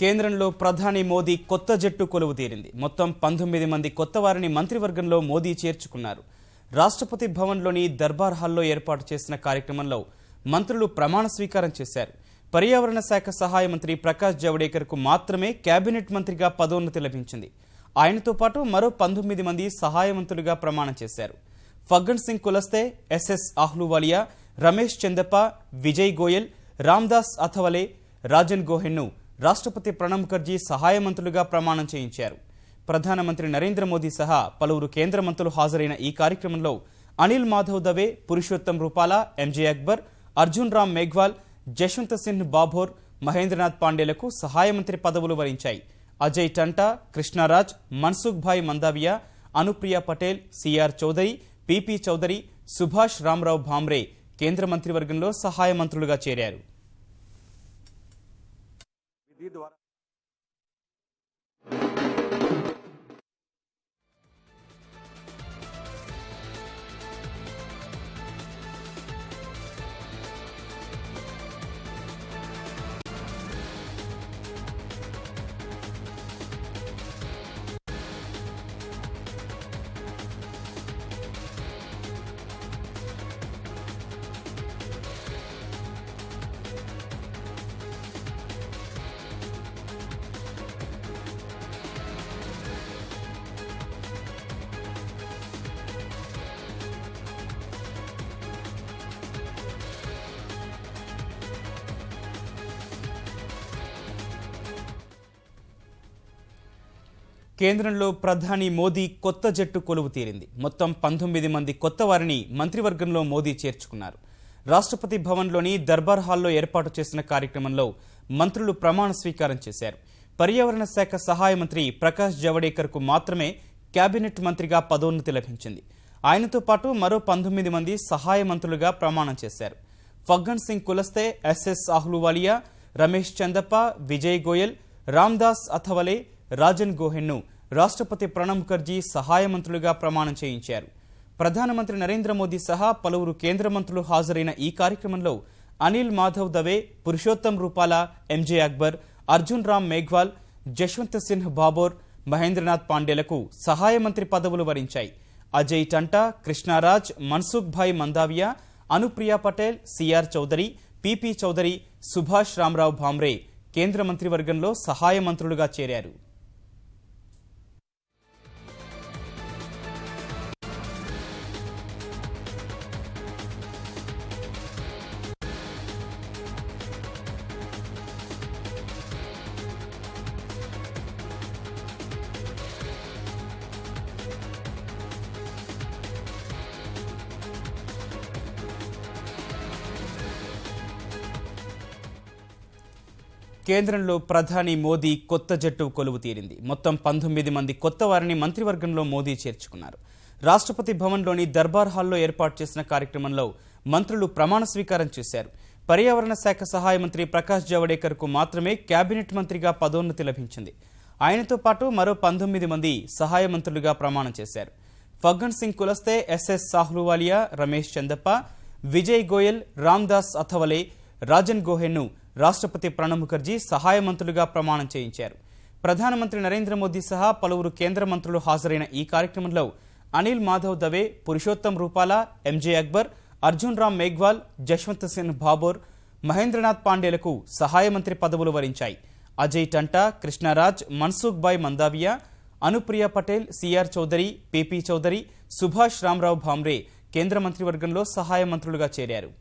కేంద్రంలో ప్రధాని మోదీ కొత్త జట్టు కొలువు తీరింది. మొత్తం 19 మంది కొత్త వారిని మంత్రివర్గంలో మోదీ చేర్చుకున్నారు. రాష్ట్రపతి భవన్లోని దర్బార్ హాల్లో ఏర్పాటు చేసిన కార్యక్రమంలో మంత్రులు ప్రమాణ స్వీకారం చేశారు. పర్యావరణ శాఖ సహాయ మంత్రి ప్రకాష్ జవడేకర్కు మాత్రమే కేబినెట్ మంత్రిగా పదోన్నతి లభించింది. ఆయనతో పాటు మరో 19 మంది సహాయ మంత్రులుగా ప్రమాణం చేశారు. ఫగ్గన్ సింగ్ కులస్తే, ఎస్ఎస్ ఆహ్లూవాలియా, రమేష్ చందప్ప, విజయ్ గోయల్, రామ్దాస్ అథవలే, రాజన్ గోహెన్ను రాష్ట్రపతి ప్రణబ్ ముఖర్జీ సహాయ మంత్రులుగా ప్రమాణం చేయించారు. ప్రధానమంత్రి నరేంద్ర మోదీ సహా పలువురు కేంద్ర మంత్రులు హాజరైన ఈ కార్యక్రమంలో అనిల్ మాధవ్ దవే, పురుషోత్తం రూపాలా, ఎంజే అక్బర్, అర్జున్ రామ్ మేఘ్వాల్, జశ్వంత్ సింహ్ బాభోర్, మహేంద్రనాథ్ పాండేలకు సహాయ మంత్రి పదవులు వరించాయి. అజయ్ టంటా, కృష్ణరాజ్, మన్సుఖ్ భాయ్ మందావియా, అనుప్రియా పటేల్, సిఆర్ చౌదరి, పిపి చౌదరి, సుభాష్ రామ్రావు భామ్రే కేంద్ర మంత్రివర్గంలో సహాయ మంత్రులుగా చేరారు. కేంద్రంలో ప్రధాని మోదీ కొత్త జట్టు కొలువు తీరింది. మొత్తం 19 మంది కొత్త వారిని మంత్రివర్గంలో మోదీ చేర్చుకున్నారు. రాష్ట్రపతి భవన్లోని దర్బార్ హాల్లో ఏర్పాటు చేసిన కార్యక్రమంలో మంత్రులు ప్రమాణ స్వీకారం చేశారు. పర్యావరణ శాఖ సహాయ మంత్రి ప్రకాష్ జవడేకర్కు మాత్రమే కేబినెట్ మంత్రిగా పదోన్నతి లభించింది. ఆయనతో పాటు మరో 19 మంది సహాయ మంత్రులుగా ప్రమాణం చేశారు. ఫగ్గన్ సింగ్ కులస్తే, ఎస్ఎస్ ఆహ్లూవాలియా, రమేష్ చందప్ప, విజయ్ గోయల్, రామ్దాస్ అథవలే, రాజన్ గోహెన్ను రాష్ట్రపతి ప్రణబ్ ముఖర్జీ సహాయ మంత్రులుగా ప్రమాణం చేయించారు. ప్రధానమంత్రి నరేంద్ర మోదీ సహా పలువురు కేంద్ర మంత్రులు హాజరైన ఈ కార్యక్రమంలో అనిల్ మాధవ్ దవే, పురుషోత్తం రూపాలా, ఎంజే అక్బర్, అర్జున్ రామ్ మేఘ్వాల్, జశ్వంత్ సింహ్ బాబోర్, మహేంద్రనాథ్ పాండేలకు సహాయ మంత్రి పదవులు వరించాయి. అజయ్ టంటా, కృష్ణరాజ్, మన్సుఖ్ భాయ్ మందావియా, అనుప్రియా పటేల్, సిఆర్ చౌదరి, పిపి చౌదరి, సుభాష్ రామ్రావు భామ్రే కేంద్ర మంత్రివర్గంలో సహాయ మంత్రులుగా చేరారు. కేంద్రంలో ప్రధాని మోదీ కొత్త జట్టు కొలువు తీరింది. మొత్తం 19 మంది కొత్త వారిని మంత్రివర్గంలో మోదీ చేర్చుకున్నారు. రాష్ట్రపతి భవన్లోని దర్బార్ హాల్లో ఏర్పాటు చేసిన కార్యక్రమంలో మంత్రులు ప్రమాణ స్వీకారం చేశారు. పర్యావరణ శాఖ సహాయ మంత్రి ప్రకాష్ జవడేకర్కు మాత్రమే కేబినెట్ మంత్రిగా పదోన్నతి లభించింది. ఆయనతో పాటు మరో 19 మంది సహాయ మంత్రులుగా ప్రమాణం చేశారు. ఫగ్గన్ సింగ్ కులస్తే, ఎస్ఎస్ ఆహ్లూవాలియా, రమేష్ చందప్ప, విజయ్ గోయల్, రామ్దాస్ అథవలే, రాజన్ గోహెన్ను రాష్ట్రపతి ప్రణబ్ ముఖర్జీ సహాయ మంత్రులుగా ప్రమాణం చేయించారు. ప్రధానమంత్రి నరేంద్ర మోదీ సహా పలువురు కేంద్ర మంత్రులు హాజరైన ఈ కార్యక్రమంలో అనిల్ మాధవ్ దవే, పురుషోత్తం రూపాలా, ఎంజే అక్బర్, అర్జున్ రామ్ మేఘ్వాల్, జశ్వంత్ సింహ్ బాబోర్, మహేంద్రనాథ్ పాండేలకు సహాయ మంత్రి పదవులు వరించాయి. అజయ్ టంటా, కృష్ణరాజ్, మన్సుఖ్ భాయ్ మందావియా, అనుప్రియా పటేల్, సిఆర్ చౌదరి, పిపి చౌదరి, సుభాష్ రామ్రావు భామ్రే కేంద్ర మంత్రివర్గంలో సహాయ మంత్రులుగా చేరారు.